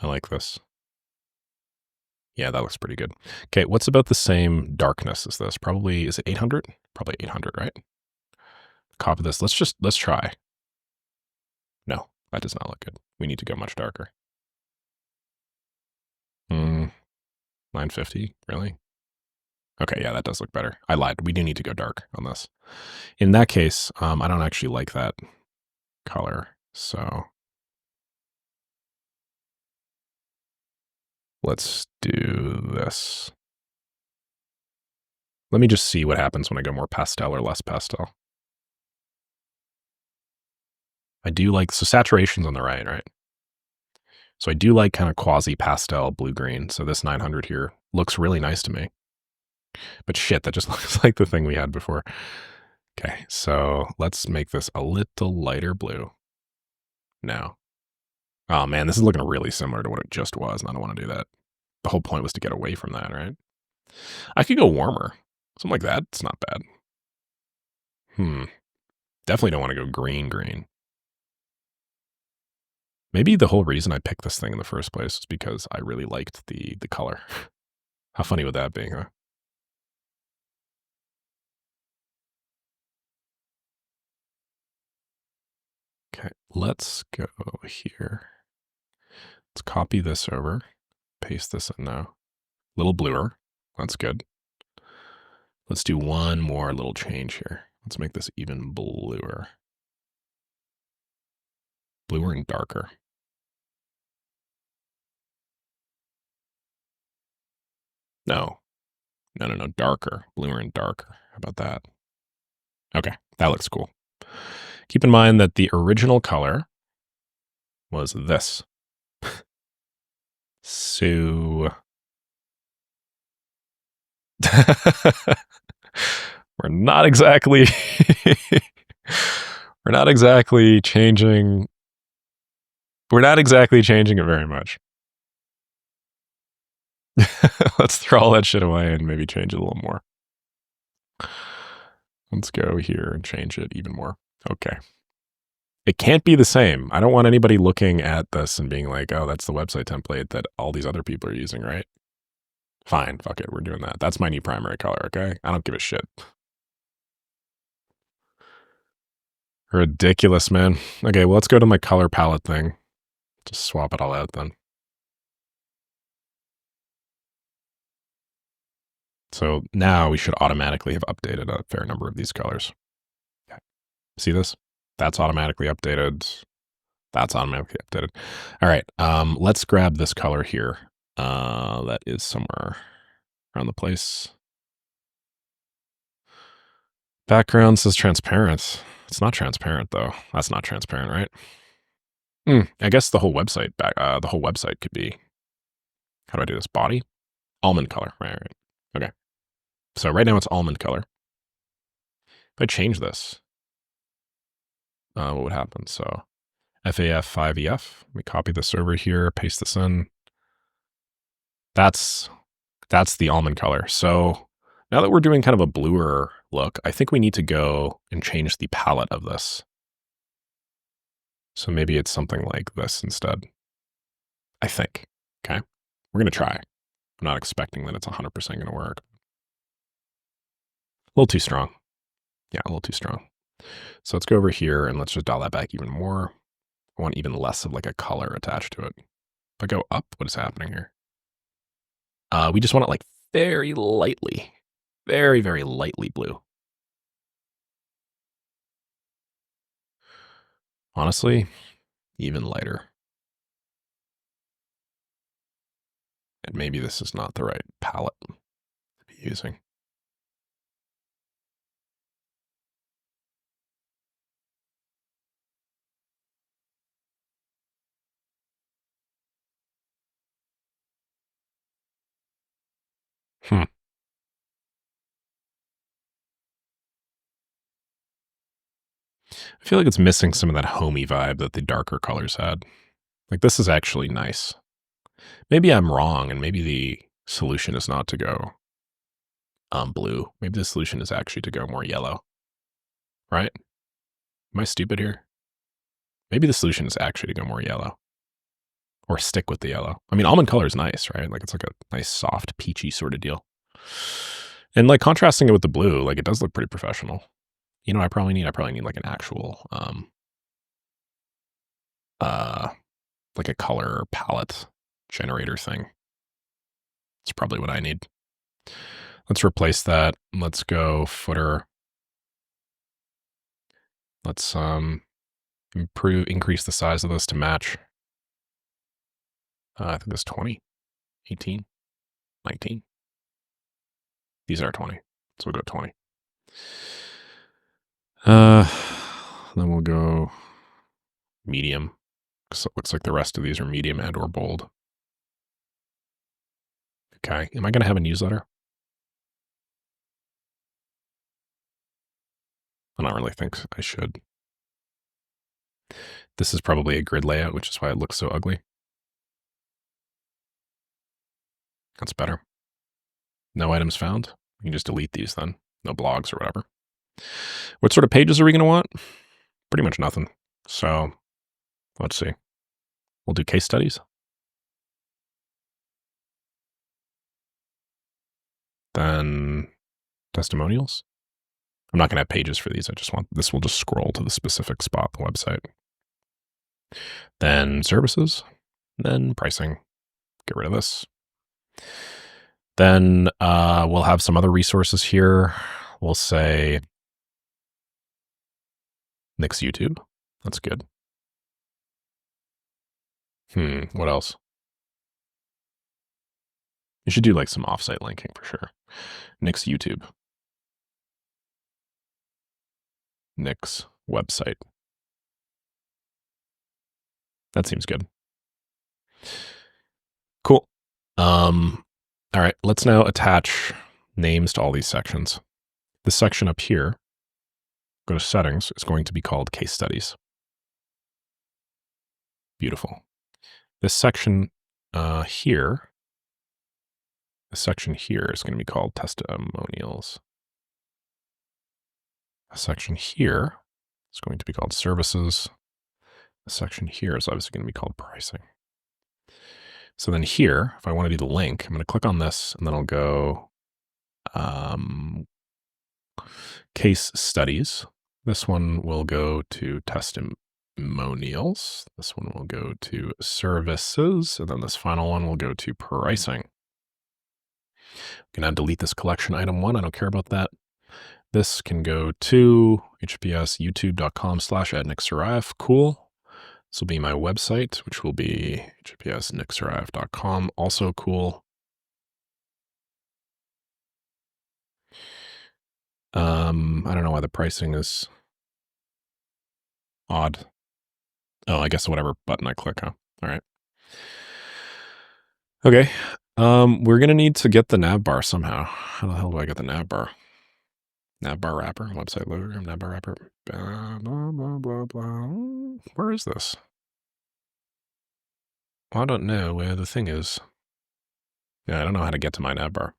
I like this. Yeah, that looks pretty good. Okay, what's about the same darkness as this? Probably, is it 800? Probably 800, right? Copy this. Let's try. No, that does not look good. We need to go much darker. 950, really? Okay, yeah, that does look better. I lied. We do need to go dark on this. In that case, I don't actually like that color, so let's do this. Let me just see what happens when I go more pastel or less pastel. I do like, so saturation's on the right? So I do like kind of quasi-pastel blue-green, so this 900 here looks really nice to me. But shit, that just looks like the thing we had before. Okay, so let's make this a little lighter blue now. Oh man, this is looking really similar to what it just was, and I don't want to do that. The whole point was to get away from that, right? I could go warmer. Something like that. It's not bad. Definitely don't want to go green. Maybe the whole reason I picked this thing in the first place is because I really liked the color. How funny would that be, huh? Okay, let's go here. Let's copy this over, paste this in now. A little bluer. That's good. Let's do one more little change here. Let's make this even bluer. Bluer and darker. No, darker. Bluer and darker. How about that? Okay, that looks cool. Keep in mind that the original color was this. So we're not exactly changing it very much. Let's throw all that shit away and maybe change it a little more. Let's go here and change it even more. Okay. It can't be the same. I don't want anybody looking at this and being like, oh, that's the website template that all these other people are using, right? Fine, fuck it, we're doing that. That's my new primary color, okay? I don't give a shit. Ridiculous, man. Okay, well, let's go to my color palette thing. Just swap it all out then. So now we should automatically have updated a fair number of these colors. Okay. See this? That's automatically updated. That's automatically updated. All right, let's grab this color here. That is somewhere around the place. Background says transparent. It's not transparent though. That's not transparent, right? I guess the whole website could be. How do I do this? Body, almond color. Right. Okay. So right now it's almond color. If I change this, what would happen? So FAF5EF. We copy this over here, paste this in. That's the almond color. So now that we're doing kind of a bluer look, I think we need to go and change the palette of this. So maybe it's something like this instead. I think. Okay. We're going to try. I'm not expecting that it's 100% going to work. A little too strong. Yeah, a little too strong. So let's go over here and let's just dial that back even more. I want even less of like a color attached to it. If I go up, what is happening here? We just want it like very lightly. Very, very lightly blue. Honestly, even lighter. And maybe this is not the right palette to be using. Hmm. I feel like it's missing some of that homey vibe that the darker colors had. Like, this is actually nice. Maybe I'm wrong, and maybe the solution is not to go blue. Maybe the solution is actually to go more yellow, right? Am I stupid here? Maybe the solution is actually to go more yellow or stick with the yellow. I mean, almond color is nice, right? Like, it's like a nice, soft, peachy sort of deal. And like contrasting it with the blue, like it does look pretty professional. You know, I probably need like an actual, uh, like a color palette generator thing. It's probably what I need. Let's replace that. Let's go footer. Let's increase the size of this to match. I think this 20, 18, 19. These are 20. So we'll go 20. Then we'll go medium. So it looks like the rest of these are medium and or bold. Okay. Am I going to have a newsletter? I don't really think I should. This is probably a grid layout, which is why it looks so ugly. That's better. No items found. You can just delete these then. No blogs or whatever. What sort of pages are we going to want? Pretty much nothing. So let's see. We'll do case studies. Then testimonials. I'm not going to have pages for these. I just want this will just scroll to the specific spot on the website. Then services. Then pricing. Get rid of this. Then we'll have some other resources here. We'll say Nick's YouTube. That's good. What else? You should do like some offsite linking for sure. Nick's YouTube. Nick's website. That seems good. Cool. All right, let's now attach names to all these sections. This section up here, go to settings, is going to be called case studies. Beautiful. This section here, this section here is going to be called testimonials. A section here is going to be called services. The section here is obviously going to be called pricing. So then here, if I want to do the link, I'm going to click on this and then I'll go case studies. This one will go to testimonials. This one will go to services. And then this final one will go to pricing. I'm going to delete this collection item 1. I don't care about that. This can go to hps youtube.com/@nicksaraev. Cool. This will be my website, which will be hpsnicksaraev.com. Also cool. I don't know why the pricing is odd. Oh, I guess whatever button I click, huh? All right. Okay. We're going to need to get the nav bar somehow. How the hell do I get the nav bar? Nav bar wrapper, website logo, nav bar wrapper. Blah, blah, blah, blah, blah. Where is this? I don't know where the thing is. Yeah, I don't know how to get to my nav bar.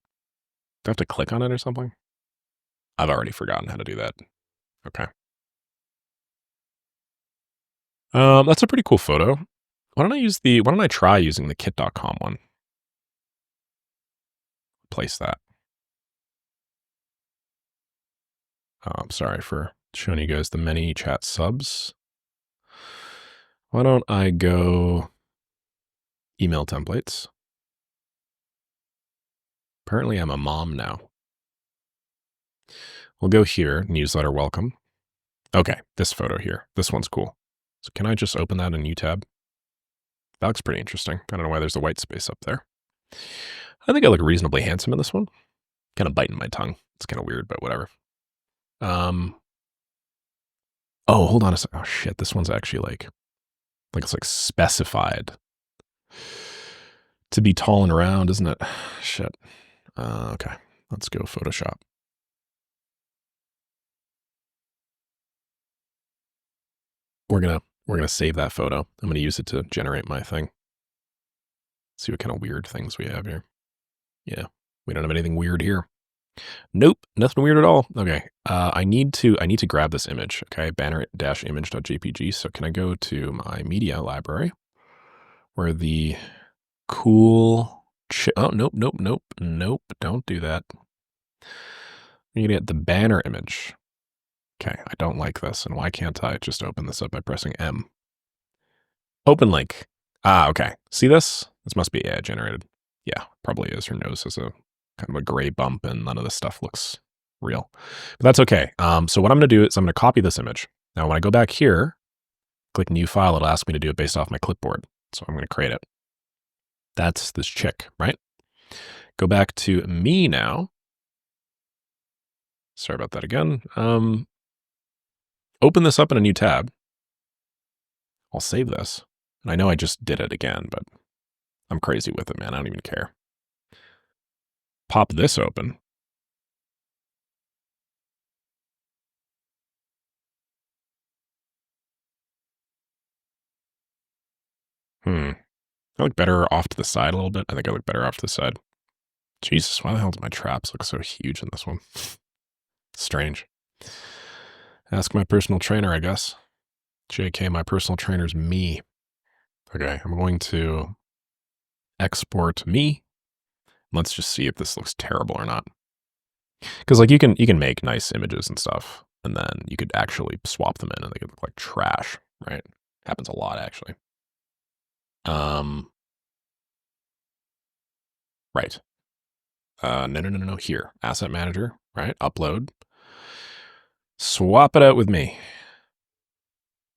Do I have to click on it or something? I've already forgotten how to do that. Okay. That's a pretty cool photo. Why don't I try using the kit.com one? Place that. I'm sorry for showing you guys the many chat subs. Why don't I go email templates? Apparently I'm a mom now. We'll go here, newsletter welcome. Okay, this photo here. This one's cool. So can I just open that in a new tab? That looks pretty interesting. I don't know why there's a white space up there. I think I look reasonably handsome in this one. Kind of biting my tongue. It's kind of weird, but whatever. Oh, hold on a second. Oh shit, this one's actually like it's like specified to be tall and round, isn't it? Shit. Okay, let's go Photoshop. We're gonna save that photo. I'm gonna use it to generate my thing. See what kind of weird things we have here. Yeah, we don't have anything weird here. Nope, nothing weird at all. Okay, I need to grab this image. Okay, banner-image.jpg. So can I go to my media library where the cool? Oh nope. Don't do that. You're gonna get the banner image. Okay, I don't like this, and why can't I just open this up by pressing M? Open link. Ah, okay. See this? This must be AI generated. Yeah, probably is. Her nose has a kind of a gray bump, and none of this stuff looks real. But that's okay. So what I'm going to do is I'm going to copy this image. Now, when I go back here, click New File, it'll ask me to do it based off my clipboard. So I'm going to create it. That's this chick, right? Go back to me now. Sorry about that again. Open this up in a new tab. I'll save this. And I know I just did it again, but I'm crazy with it, man. I don't even care. Pop this open. I look better off to the side a little bit. I think I look better off to the side. Jesus, why the hell do my traps look so huge in this one? Strange. Ask my personal trainer, I guess. JK, my personal trainer's me. Okay, I'm going to export me. Let's just see if this looks terrible or not. Because like you can make nice images and stuff, and then you could actually swap them in and they could look like trash, right? Happens a lot actually. Right. No. Here, asset manager, right? Upload. Swap it out with me.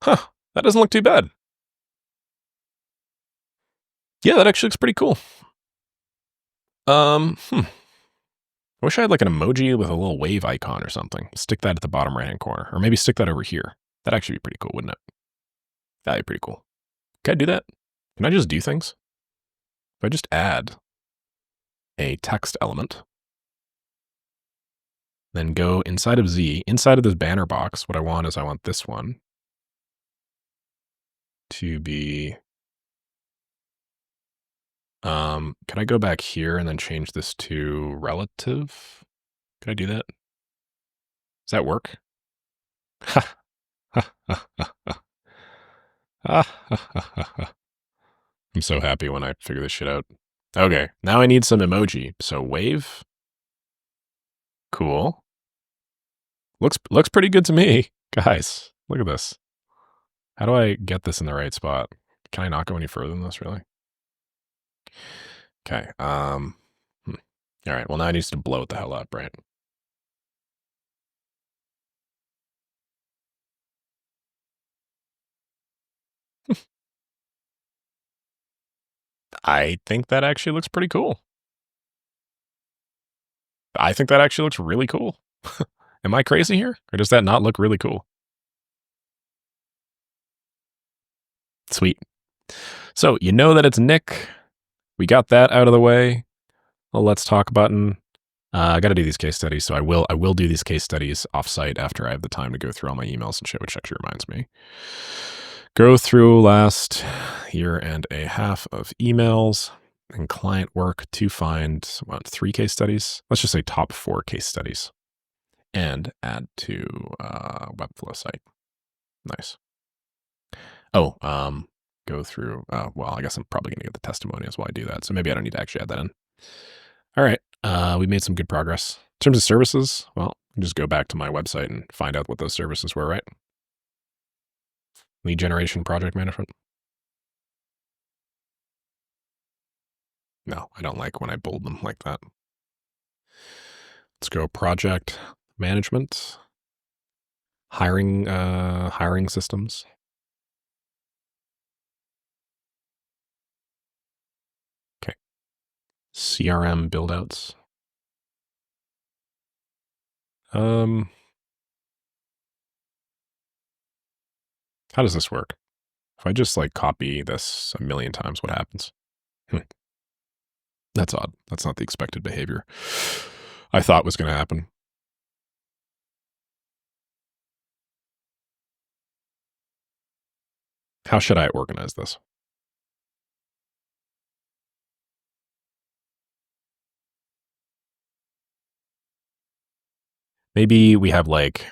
Huh, that doesn't look too bad. Yeah, that actually looks pretty cool. I wish I had like an emoji with a little wave icon or something. Stick that at the bottom right-hand corner. Or maybe stick that over here. That'd actually be pretty cool, wouldn't it? That'd be pretty cool. Can I do that? Can I just do things? If I just add a text element, then go inside of Z, inside of this banner box, what I want is I want this one to be, can I go back here and then change this to relative? Can I do that? Does that work? I'm so happy when I figure this shit out. Okay, now I need some emoji. So wave. Cool. Looks pretty good to me. Guys, look at this. How do I get this in the right spot? Can I not go any further than this, really? Okay. All right. Well, now it needs to blow it the hell up, right? I think that actually looks pretty cool. I think that actually looks really cool. Am I crazy here? Or does that not look really cool? Sweet. So you know that it's Nick. We got that out of the way. Well, let's talk button. I got to do these case studies, so I will do these case studies offsite after I have the time to go through all my emails and shit, which actually reminds me. Go through last year and a half of emails and client work to find 3 case studies. Let's just say top 4 case studies and add to Webflow site. Nice. Oh, go through. Well, I guess I'm probably going to get the testimonials while I do that. So maybe I don't need to actually add that in. All right. We made some good progress. In terms of services, well, just go back to my website and find out what those services were, right? Lead generation, project management. No, I don't like when I bold them like that. Let's go project management, hiring systems. Okay. CRM build-outs. Um, how does this work? If I just like copy this a million times, what happens? Hmm, that's odd. That's not the expected behavior I thought was going to happen. How should I organize this? Maybe we have like,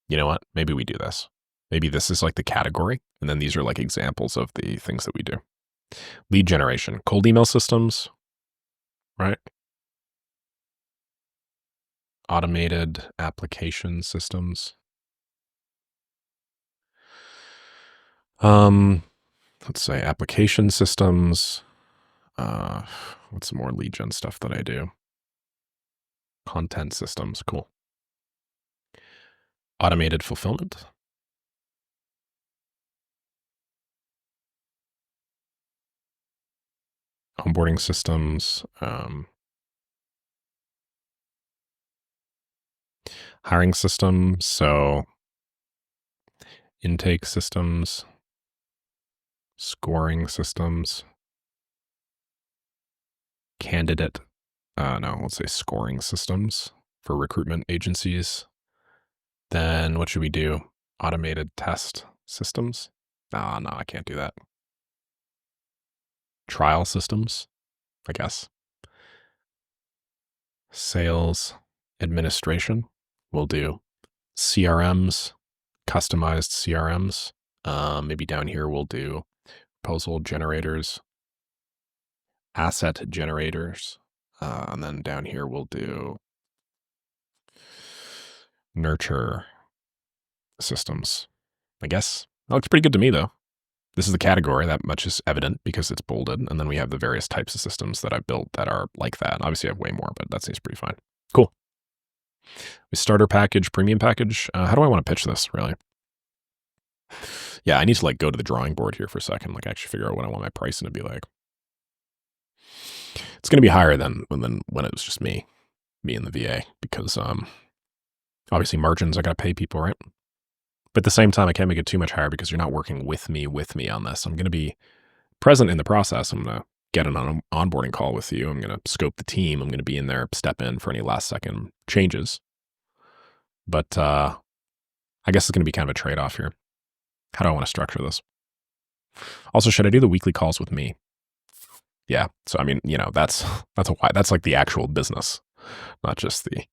you know what? Maybe we do this. Maybe this is like the category, and then these are like examples of the things that we do. Lead generation, cold email systems, right? Automated application systems. Um, let's say application systems. Uh, what's some more lead gen stuff that I do? Content systems, cool. Automated fulfillment. Onboarding systems. Hiring systems. So intake systems. Scoring systems. Candidate. No, let's say scoring systems for recruitment agencies. Then what should we do? Automated test systems. No, I can't do that. Trial systems, I guess. Sales administration. We'll do CRMs, customized CRMs. Maybe down here we'll do proposal generators, asset generators. And then down here we'll do nurture systems, I guess. That looks pretty good to me, though. This is the category. That much is evident because it's bolded. And then we have the various types of systems that I've built that are like that. Obviously, I have way more, but that seems pretty fine. Cool. Starter package, premium package. How do I want to pitch this, really? Yeah, I need to like go to the drawing board here for a second, like actually figure out what I want my pricing to be like. It's going to be higher than when it was just me and the VA, because obviously margins, I got to pay people, right? But at the same time, I can't make it too much higher because you're not working with me on this. I'm going to be present in the process. I'm going to get an onboarding call with you. I'm going to scope the team. I'm going to be in there, step in for any last second changes. But I guess it's going to be kind of a trade-off here. How do I want to structure this? Also, should I do the weekly calls with me? Yeah. So, I mean, that's like the actual business, not just the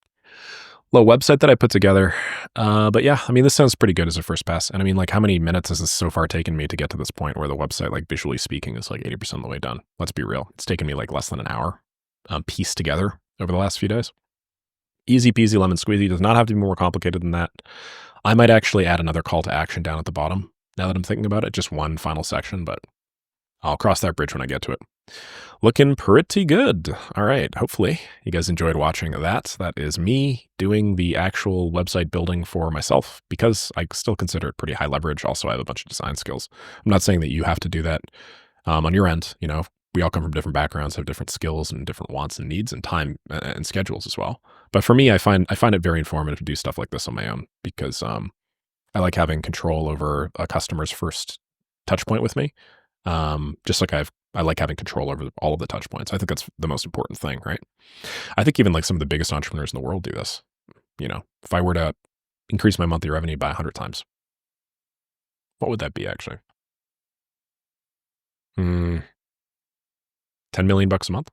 little website that I put together. But yeah, I mean, this sounds pretty good as a first pass. And I mean, like, how many minutes has this so far taken me to get to this point where the website, like visually speaking, is like 80% of the way done? Let's be real. It's taken me like less than an hour pieced together over the last few days. Easy peasy lemon squeezy. Does not have to be more complicated than that. I might actually add another call to action down at the bottom now that I'm thinking about it. Just one final section, but I'll cross that bridge when I get to it. Looking pretty good. All right. Hopefully you guys enjoyed watching that. That is me doing the actual website building for myself because I still consider it pretty high leverage. Also, I have a bunch of design skills. I'm not saying that you have to do that on your end. We all come from different backgrounds, have different skills and different wants and needs and time and schedules as well. But for me, I find it very informative to do stuff like this on my own because I like having control over a customer's first touch point with me. Just like I like having control over all of the touch points. I think that's the most important thing, right? I think even like some of the biggest entrepreneurs in the world do this. If I were to increase my monthly revenue by 100 times, what would that be actually? 10 million bucks a month.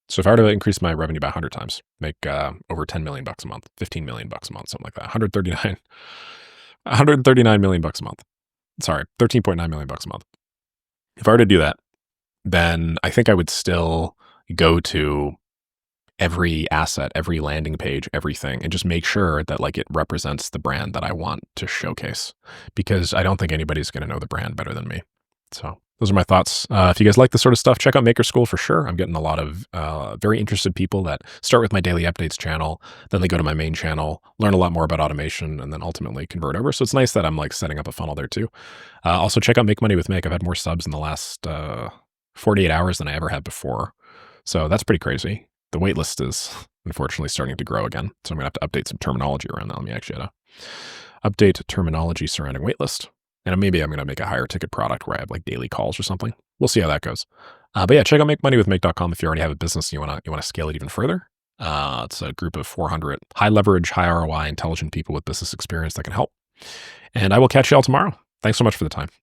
So if I were to increase my revenue by 100 times, make over 10 million bucks a month, 15 million bucks a month, something like that, 139 million bucks a month. Sorry, 13.9 million bucks a month. If I were to do that, then I think I would still go to every asset, every landing page, everything, and just make sure that like it represents the brand that I want to showcase, because I don't think anybody's going to know the brand better than me. So those are my thoughts. If you guys like this sort of stuff, check out Maker School for sure. I'm getting a lot of very interested people that start with my daily updates channel, then they go to my main channel, learn a lot more about automation, and then ultimately convert over. So it's nice that I'm like setting up a funnel there too. Also, check out Make Money with Make. I've had more subs in the last 48 hours than I ever had before. So that's pretty crazy. The wait list is unfortunately starting to grow again. So I'm going to have to update some terminology around that. Let me actually update terminology surrounding waitlist. And maybe I'm going to make a higher ticket product where I have like daily calls or something. We'll see how that goes. But yeah, check out makemoneywithmake.com if you already have a business and you want to scale it even further. It's a group of 400 high leverage, high ROI, intelligent people with business experience that can help. And I will catch you all tomorrow. Thanks so much for the time.